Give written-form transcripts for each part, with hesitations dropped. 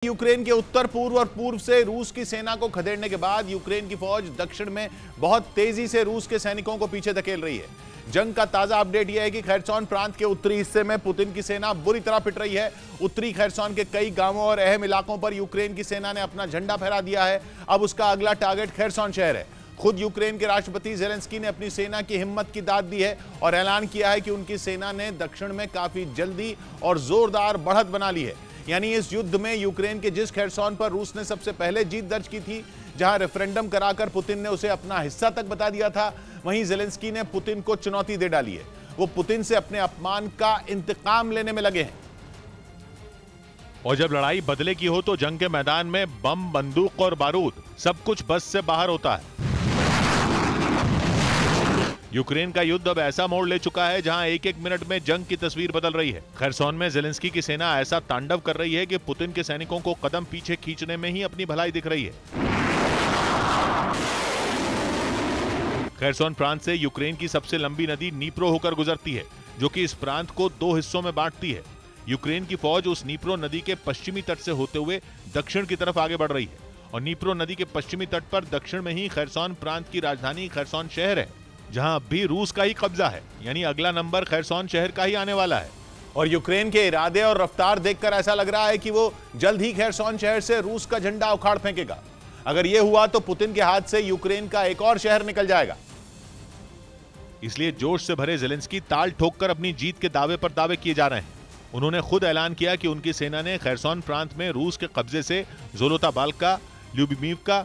Ukraine के उत्तर पूर्व और पूर्व से रूस की सेना को खदेड़ने के बाद यूक्रेन की फौज दक्षिण में बहुत तेजी से रूस के सैनिकों को पीछे धकेल रही है। जंग का ताजा अपडेट यह है कि खैरसॉन प्रांत के उत्तरी हिस्से में पुतिन की सेना बुरी तरह पिट रही है। उत्तरी खैरसॉन के कई गांवों और अहम इलाकों पर यूक्रेन की सेना ने अपना झंडा फहरा दिया है। अब उसका अगला टारगेट खैरसॉन शहर है। खुद यूक्रेन के राष्ट्रपति जेलेंस्की ने अपनी सेना की हिम्मत की दाद दी है और ऐलान किया है कि उनकी सेना ने दक्षिण में काफी जल्दी और जोरदार बढ़त बना ली है। यानी इस युद्ध में यूक्रेन के जिस खैरसॉन पर रूस ने सबसे पहले जीत दर्ज की थी, जहां रेफरेंडम कराकर पुतिन ने उसे अपना हिस्सा तक बता दिया था, वहीं जेलेंस्की ने पुतिन को चुनौती दे डाली है। वो पुतिन से अपने अपमान का इंतकाम लेने में लगे हैं। और जब लड़ाई बदले की हो तो जंग के मैदान में बम, बंदूक और बारूद सब कुछ बस से बाहर होता है। यूक्रेन का युद्ध अब ऐसा मोड़ ले चुका है जहां एक एक मिनट में जंग की तस्वीर बदल रही है। खैरसॉन में जेलेंस्की की सेना ऐसा तांडव कर रही है कि पुतिन के सैनिकों को कदम पीछे खींचने में ही अपनी भलाई दिख रही है। खैरसॉन प्रांत से यूक्रेन की सबसे लंबी नदी नीप्रो होकर गुजरती है, जो कि इस प्रांत को दो हिस्सों में बांटती है। यूक्रेन की फौज उस नीप्रो नदी के पश्चिमी तट से होते हुए दक्षिण की तरफ आगे बढ़ रही है और नीप्रो नदी के पश्चिमी तट पर दक्षिण में ही खैरसॉन प्रांत की राजधानी खैरसॉन शहर है, जहां अब भी रूस का ही कब्जा है। यानी अगला नंबर खैरसॉन शहर का ही आने वाला है। और यूक्रेन के इरादे और रफ्तार देखकर ऐसा लग रहा है कि वो जल्द ही खैरसॉन शहर से रूस का झंडा उखाड़ फेंकेगा। अगर यह हुआ तो पुतिन के हाथ से यूक्रेन का एक और शहर निकल जाएगा। इसलिए जोश से भरे जेलेंस्की ताल ठोककर अपनी जीत के दावे पर दावे किए जा रहे हैं। उन्होंने खुद ऐलान किया कि उनकी सेना ने खैरसॉन प्रांत में रूस के कब्जे से जोलोताबाल्का, ल्यूबिमीवका,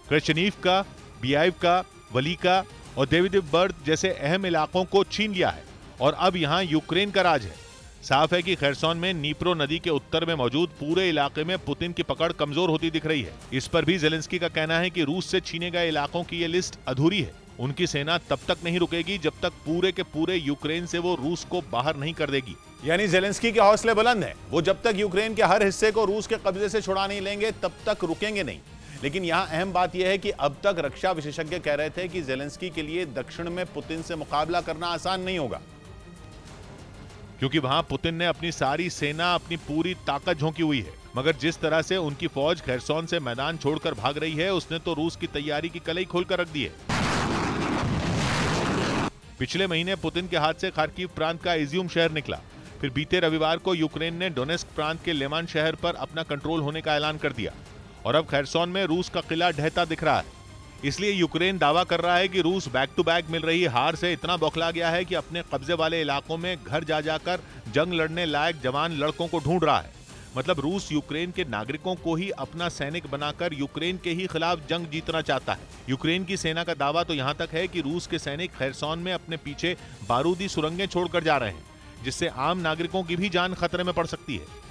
क्रेचनीवका, बियाइवका, वलीका और देविदिवबर्द जैसे अहम इलाकों को छीन लिया है और अब यहां यूक्रेन का राज है। साफ है कि खैरसॉन में नीप्रो नदी के उत्तर में मौजूद पूरे इलाके में पुतिन की पकड़ कमजोर होती दिख रही है। इस पर भी जेलेंस्की का कहना है कि रूस से छीने गए इलाकों की ये लिस्ट अधूरी है। उनकी सेना तब तक नहीं रुकेगी जब तक पूरे के पूरे यूक्रेन से वो रूस को बाहर नहीं कर देगी। यानी जेलेंस्की के हौसले बुलंद हैं। वो जब तक यूक्रेन के हर हिस्से को रूस के कब्जे से छुड़ा नहीं लेंगे तब तक रुकेंगे नहीं। लेकिन यहां अहम बात यह है कि अब तक रक्षा विशेषज्ञ कह रहे थे कि जेलेंस्की के लिए दक्षिण में पुतिन से मुकाबला करना आसान नहीं होगा, क्योंकि वहां पुतिन ने अपनी सारी सेना, अपनी पूरी ताकत झोंकी हुई है। मगर जिस तरह से उनकी फौज खैरसॉन से मैदान छोड़कर भाग रही है, उसने तो रूस की तैयारी की कलई खोलकर रख दी है। पिछले महीने पुतिन के हाथ से खार्किव प्रांत का इज्यूम शहर निकला। फिर बीते रविवार को यूक्रेन ने डोनेस्क प्रांत के लेमान शहर पर अपना कंट्रोल होने का ऐलान कर दिया और अब खैरसॉन में रूस का किला ढहता दिख रहा है। इसलिए यूक्रेन दावा कर रहा है कि रूस बैक टू बैक मिल रही हार से इतना बौखला गया है कि अपने कब्जे वाले इलाकों में घर जा जाकर जंग लड़ने लायक जवान लड़कों को ढूंढ रहा है। मतलब रूस यूक्रेन के नागरिकों को ही अपना सैनिक बनाकर यूक्रेन के ही खिलाफ जंग जीतना चाहता है। यूक्रेन की सेना का दावा तो यहां तक है कि रूस के सैनिक खैरसॉन में अपने पीछे बारूदी सुरंगें छोड़कर जा रहे हैं, जिससे आम नागरिकों की भी जान खतरे में पड़ सकती है।